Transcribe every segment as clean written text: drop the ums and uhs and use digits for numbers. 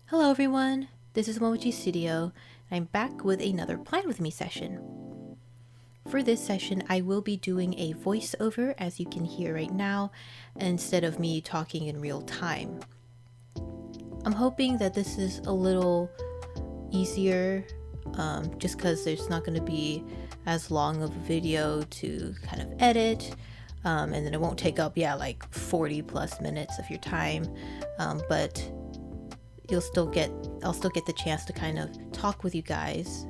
Hello everyone, this is Momochi Studio, and I'm back with another Plan With Me session. For this session, I will be doing a voiceover, as you can hear right now, instead of me talking in real time. I'm hoping that this is a little easier, just because there's not going to be as long of a video to kind of edit, and then it won't take up, like 40 plus minutes of your time, but I'll still get the chance to kind of talk with you guys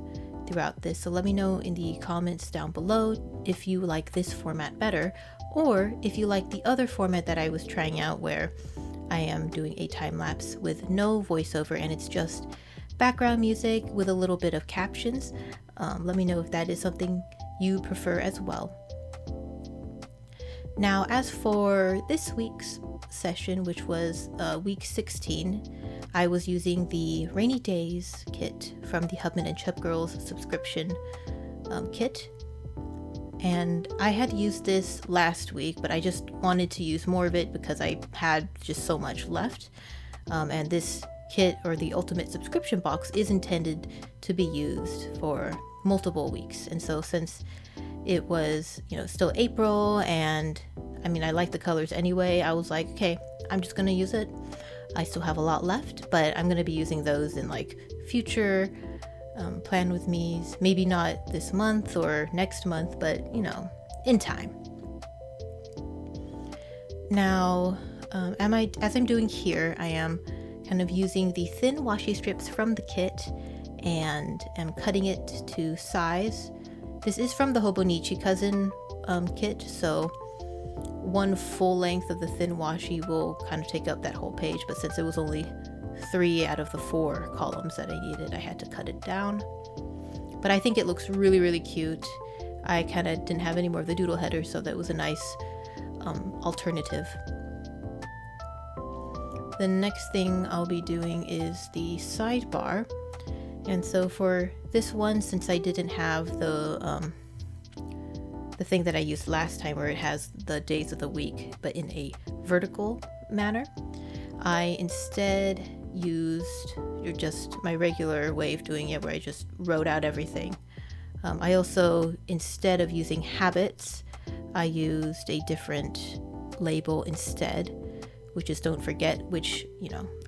throughout this. So let me know in the comments down below if you like this format better, or if you like the other format that I was trying out where I am doing a time lapse with no voiceover and it's just background music with a little bit of captions. Let me know if that is something you prefer as well. Now, as for this week's session, which was week 16, I was using the Rainy Days kit from the Hubman Chubgirl's subscription kit. And I had used this last week, but I just wanted to use more of it because I had just so much left. And this kit, or the ultimate subscription box, is intended to be used for multiple weeks. And so since it was, still April, and I like the colors anyway, I was like, okay, I'm just gonna use it. I still have a lot left, but I'm gonna be using those in like future Plan With Me's, maybe not this month or next month, but in time. Now, as I'm doing here, I am kind of using the thin washi strips from the kit and am cutting it to size. This is from the Hobonichi Cousin kit, so one full length of the thin washi will kind of take up that whole page, but since it was only 3 out of the 4 columns that I needed, I had to cut it down. But I think it looks really, really cute. I kind of didn't have any more of the doodle header, so that was a nice alternative. The next thing I'll be doing is the sidebar. And so for this one, since I didn't have the thing that I used last time where it has the days of the week but in a vertical manner, I instead used just my regular way of doing it where I just wrote out everything. I also, instead of using habits, I used a different label instead, which is don't forget, which,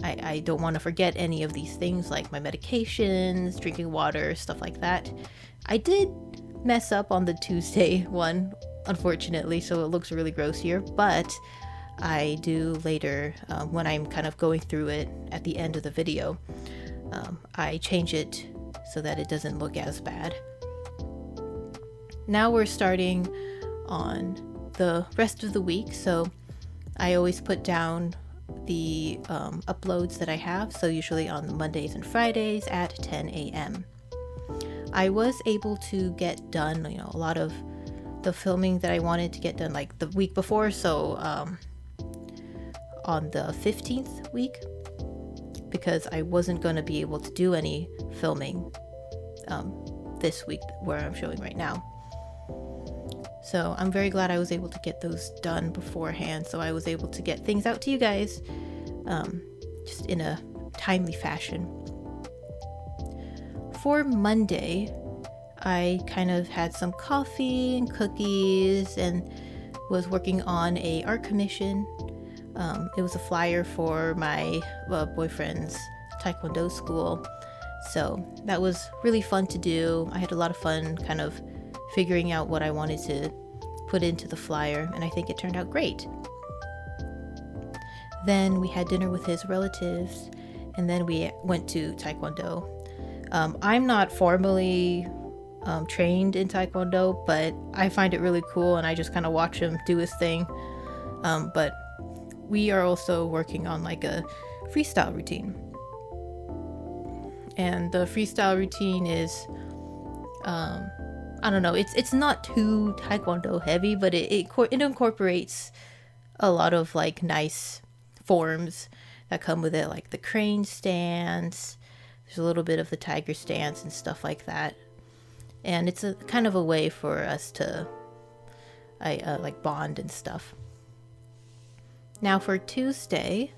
I don't want to forget any of these things like my medications, drinking water, stuff like that. I did mess up on the Tuesday one, unfortunately, so it looks really gross here, but I do later, when I'm kind of going through it at the end of the video, I change it so that it doesn't look as bad. Now we're starting on the rest of the week, so I always put down the uploads that I have, so usually on Mondays and Fridays at 10 a.m. I was able to get done, a lot of the filming that I wanted to get done like the week before, so on the 15th week, because I wasn't going to be able to do any filming this week where I'm showing right now. So I'm very glad I was able to get those done beforehand, so I was able to get things out to you guys just in a timely fashion. For Monday, I kind of had some coffee and cookies and was working on a art commission. It was a flyer for my boyfriend's Taekwondo school, so that was really fun to do. I had a lot of fun kind of figuring out what I wanted to put into the flyer, and I think it turned out great. Then we had dinner with his relatives, and then we went to Taekwondo. I'm not formally trained in Taekwondo, but I find it really cool, and I just kind of watch him do his thing. But we are also working on like a freestyle routine. And the freestyle routine is, I don't know, it's not too Taekwondo heavy, but it incorporates a lot of like nice forms that come with it, like the crane stance. There's a little bit of the tiger stance and stuff like that. And it's a kind of a way for us to like bond and stuff. Now for Tuesday,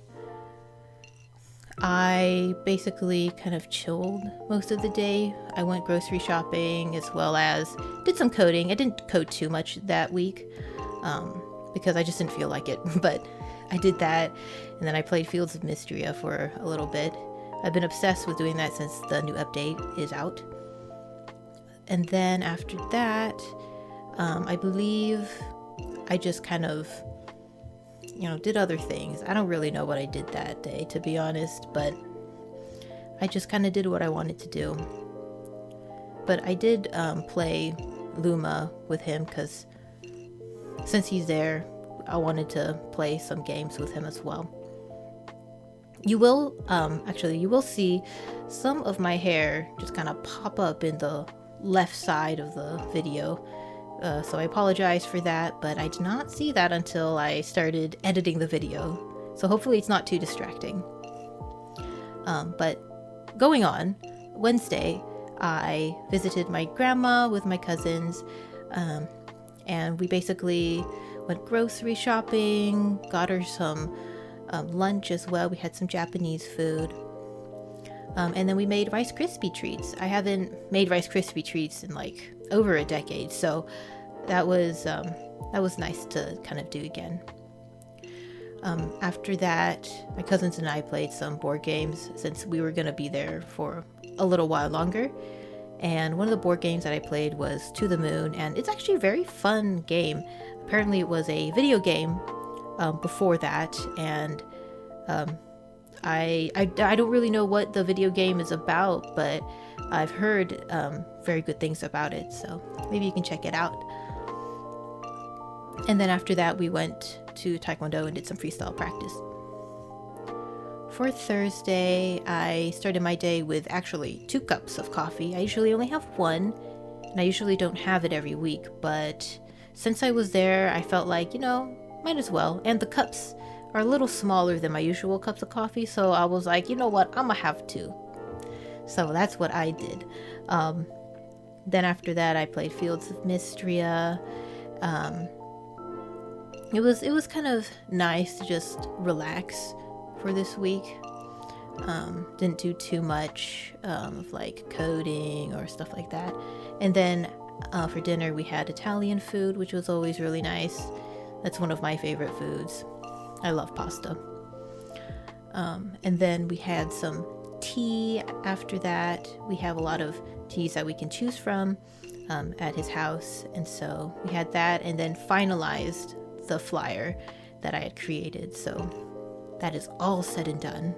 I basically kind of chilled most of the day. I went grocery shopping as well as did some coding. I didn't code too much that week because I just didn't feel like it, but I did that. And then I played Fields of Mystria for a little bit. I've been obsessed with doing that since the new update is out. And then after that, I believe I just kind of, did other things. I don't really know what I did that day, to be honest, but I just kind of did what I wanted to do. But I did play Luma with him because since he's there, I wanted to play some games with him as well. You will see some of my hair just kind of pop up in the left side of the video. So I apologize for that, but I did not see that until I started editing the video. So hopefully it's not too distracting. But going on, Wednesday, I visited my grandma with my cousins, and we basically went grocery shopping, got her some lunch as well. We had some Japanese food. And then we made Rice Krispie treats. I haven't made Rice Krispie treats in like over a decade, so that was nice to kind of do again. After that, my cousins and I played some board games since we were going to be there for a little while longer. And one of the board games that I played was To the Moon, and it's actually a very fun game. Apparently it was a video game before that, and I don't really know what the video game is about, but I've heard very good things about it, so maybe you can check it out. And then after that, we went to Taekwondo and did some freestyle practice. For Thursday, I started my day with actually 2 cups of coffee. I usually only have 1, and I usually don't have it every week, but since I was there, I felt like, might as well. And the cups are a little smaller than my usual cups of coffee, so I was like, you know what, I'm gonna have 2. So that's what I did. Then after that, I played Fields of Mystria. It was kind of nice to just relax for this week. Didn't do too much of like coding or stuff like that. And then for dinner, we had Italian food, which was always really nice. That's one of my favorite foods. I love pasta. And then we had some tea after that. We have a lot of teas that we can choose from at his house. And so we had that and then finalized the flyer that I had created. So that is all said and done.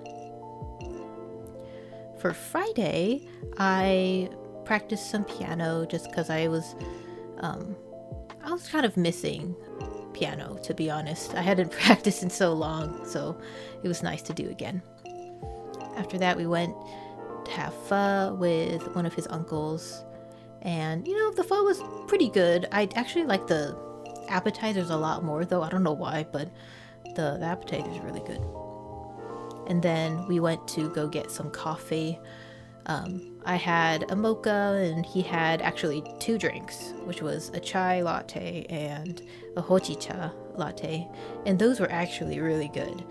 For Friday, I practiced some piano just because I was kind of missing piano, to be honest. I hadn't practiced in so long, so it was nice to do again. After that, we went to have pho with one of his uncles, and the pho was pretty good. I actually like the appetizers a lot more, though. I don't know why, but the appetizers are really good. And then we went to go get some coffee. I had a mocha, and he had actually 2 drinks, which was a chai latte and a hojicha latte, and those were actually really good.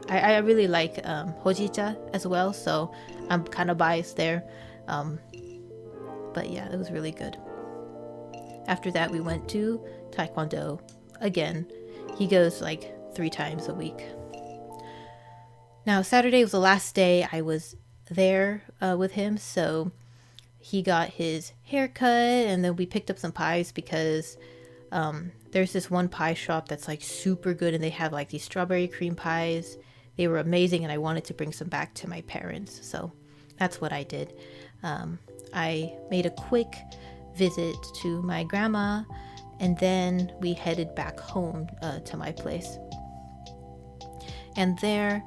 I really like hojicha as well, so I'm kind of biased there. But yeah, it was really good. After that, we went to Taekwondo again. He goes like 3 times a week. Now, Saturday was the last day I was there with him, so he got his haircut, and then we picked up some pies because there's this one pie shop that's like super good, and they have like these strawberry cream pies. They were amazing, and I wanted to bring some back to my parents, so that's what I did. I made a quick visit to my grandma, and then we headed back home to my place. And there,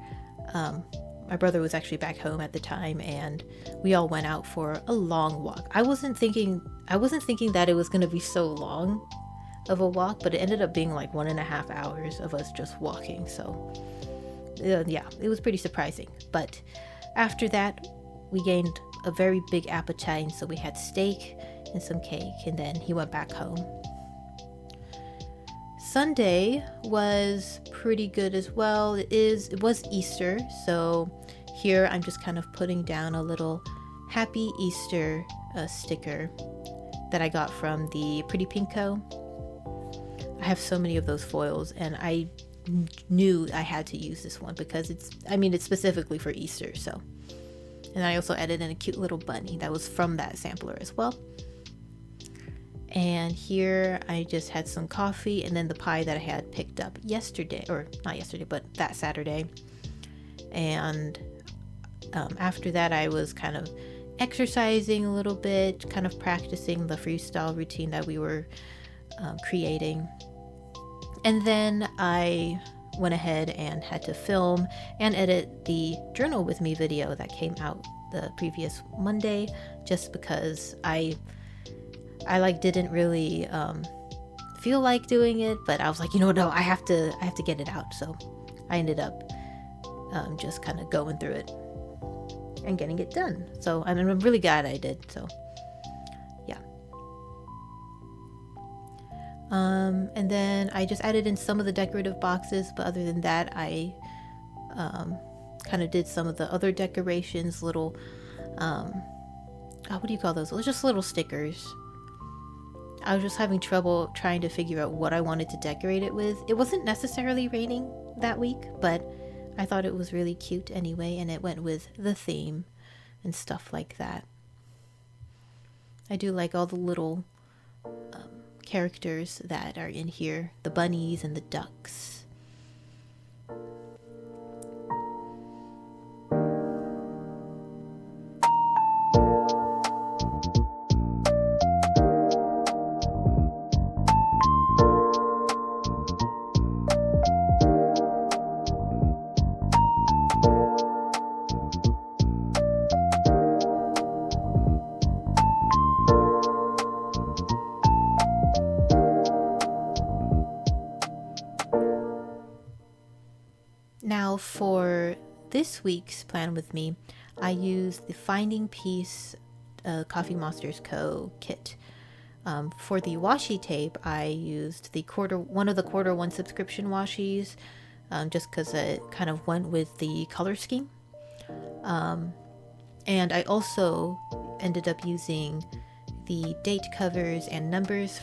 my brother was actually back home at the time, and we all went out for a long walk. I wasn't thinking that it was going to be so long of a walk, but it ended up being like 1.5 hours of us just walking. So yeah, it was pretty surprising. But after that, we gained a very big appetite, so we had steak and some cake, and then he went back home. Sunday was pretty good as well. It was Easter, so here I'm just kind of putting down a little Happy Easter sticker that I got from the Pretty Pink Co. I have so many of those foils, and I knew I had to use this one because it's specifically for Easter. So, and I also added in a cute little bunny that was from that sampler as well. And here I just had some coffee and then the pie that I had picked up yesterday, or not yesterday, but that Saturday. And after that, I was kind of exercising a little bit, kind of practicing the freestyle routine that we were creating. And then I went ahead and had to film and edit the Journal With Me video that came out the previous Monday, just because I didn't really feel like doing it, but I was like, no, I have to get it out. So I ended up just kind of going through it and getting it done. So I'm really glad I did. So yeah. And then I just added in some of the decorative boxes, but other than that, I kind of did some of the other decorations, little what do you call those? Just little stickers. I was just having trouble trying to figure out what I wanted to decorate it with. It wasn't necessarily raining that week, but I thought it was really cute anyway, and it went with the theme and stuff like that. I do like all the little characters that are in here, the bunnies and the ducks. Now for this week's plan with me, I used the Finding Peace TheCoffeeMonsterzCo kit. For the washi tape, I used one of the quarter one subscription washies, just because it kind of went with the color scheme. And I also ended up using the date covers and numbers,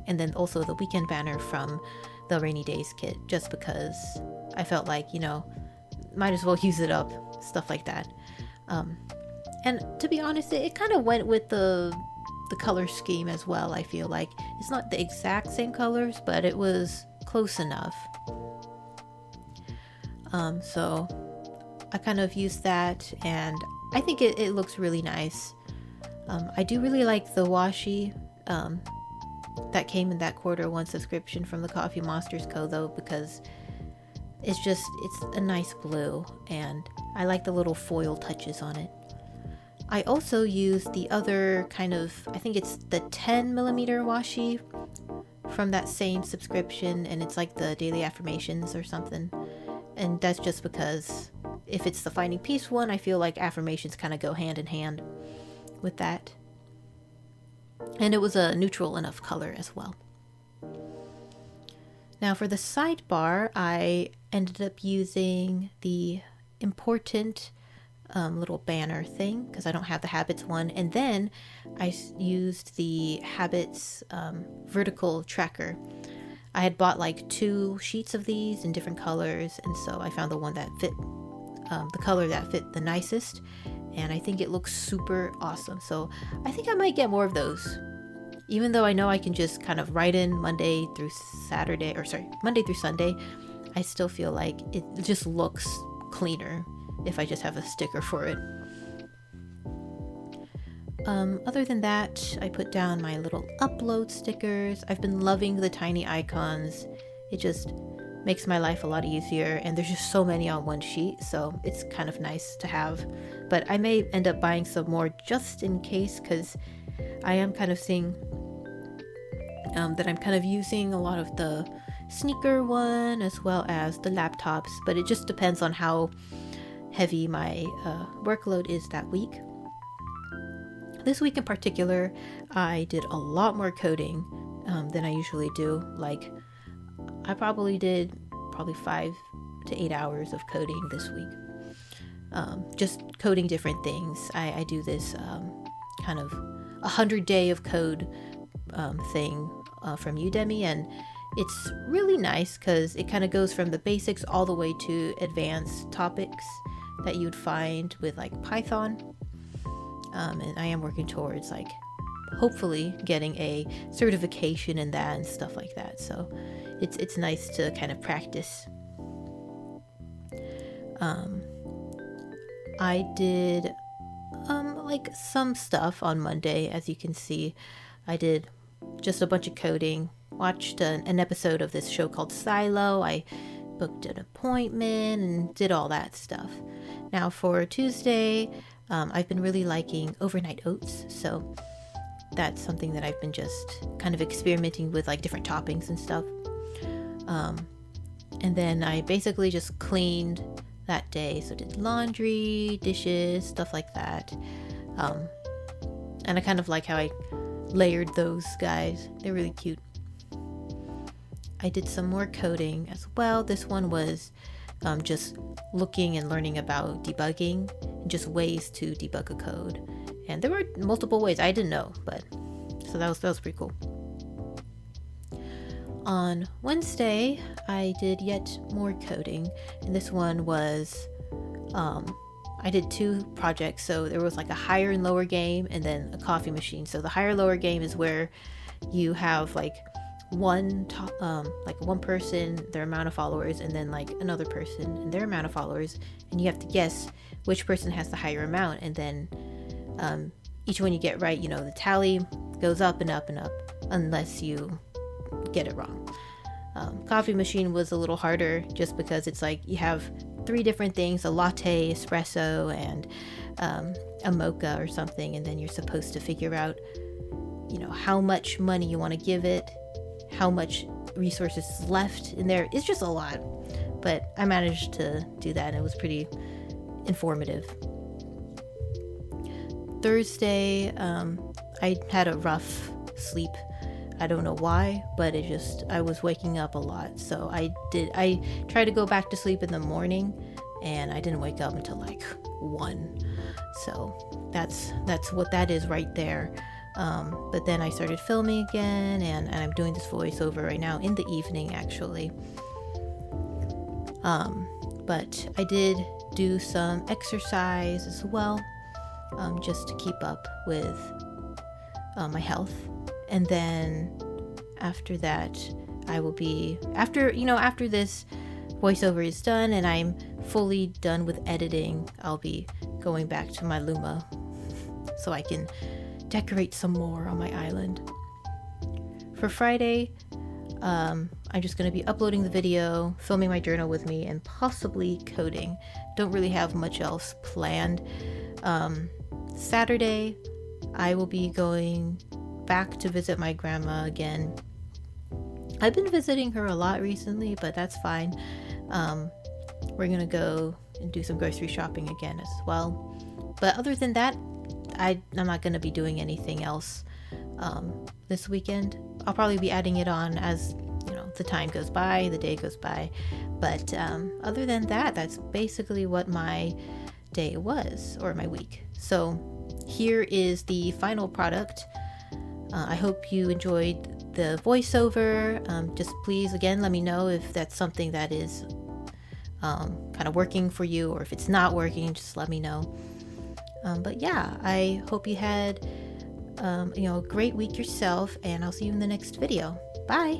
and then also the weekend banner from the Rainy Days kit, just because I felt like, might as well use it up, stuff like that. And to be honest, it kind of went with the color scheme as well. I feel like it's not the exact same colors, but it was close enough. So I kind of used that, and I think it looks really nice. I do really like the washi that came in that quarter one subscription from the TheCoffeeMonsterzCo though, because it's a nice blue, and I like the little foil touches on it. I also used the other kind of, I think it's the 10mm washi from that same subscription, and it's like the daily affirmations or something. And that's just because if it's the Finding Peace one, I feel like affirmations kind of go hand in hand with that. And it was a neutral enough color as well. Now for the sidebar, I ended up using the important little banner thing because I don't have the Habits one. And then I used the Habits vertical tracker. I had bought like 2 sheets of these in different colors, and so I found the one that fit, the color that fit the nicest. And I think it looks super awesome. So I think I might get more of those. Even though I know I can just kind of write in Monday through Sunday, I still feel like it just looks cleaner if I just have a sticker for it. Other than that, I put down my little upload stickers. I've been loving the tiny icons. It just makes my life a lot easier, and there's just so many on one sheet, so it's kind of nice to have. But I may end up buying some more just in case, because I am kind of seeing that I'm kind of using a lot of the sneaker one as well as the laptops, but it just depends on how heavy my workload is that week. This week in particular, I did a lot more coding than I usually do. Like, I probably did 5 to 8 hours of coding this week. Just coding different things. I do this kind of 100-day of code thing from Udemy, and it's really nice because it kind of goes from the basics all the way to advanced topics that you'd find with like Python. And I am working towards like hopefully getting a certification in that and stuff like that. So it's nice to kind of practice. I did like some stuff on Monday. As you can see, I did just a bunch of coding, watched an episode of this show called Silo. I booked an appointment and did all that stuff. Now for Tuesday, I've been really liking overnight oats, so that's something that I've been just kind of experimenting with, like different toppings and stuff. And then I basically just cleaned that day, so did laundry, dishes, stuff like that. And I kind of like how I layered those guys. They're really cute. I did some more coding as well. This one was just looking and learning about debugging and just ways to debug a code. And there were multiple ways I didn't know, but so that was pretty cool. On Wednesday, I did yet more coding, and this one was I did 2 projects. So there was like a higher and lower game and then a coffee machine. So the higher lower game is where you have like one person, their amount of followers, and then like another person and their amount of followers, and you have to guess which person has the higher amount, and then each one you get right, the tally goes up and up and up unless you get it wrong. Coffee machine was a little harder just because it's like you have 3 different things: a latte, espresso, and a mocha or something, and then you're supposed to figure out how much money you want to give it, how much resources is left in there. It's just a lot, but I managed to do that, and it was pretty informative. Thursday, I had a rough sleep. I don't know why, but I was waking up a lot. So I tried to go back to sleep in the morning, and I didn't wake up until like 1. So that's what that is right there. But then I started filming again, and I'm doing this voiceover right now in the evening, actually. But I did do some exercise as well, just to keep up with my health. And then after that, I will be, after this voiceover is done and I'm fully done with editing, I'll be going back to my Luma so I can decorate some more on my island. For Friday, I'm just going to be uploading the video, filming my journal with me, and possibly coding. Don't really have much else planned. Saturday, I will be going back to visit my grandma again. I've been visiting her a lot recently, but that's fine. We're gonna go and do some grocery shopping again as well. But other than that, I'm not gonna be doing anything else this weekend. I'll probably be adding it on as the time goes by, the day goes by. But other than that, that's basically what my day was, or my week. So here is the final product. I hope you enjoyed the voiceover. Just please, again, let me know if that's something that is kind of working for you, or if it's not working, just let me know. But yeah, I hope you had a great week yourself, and I'll see you in the next video. Bye!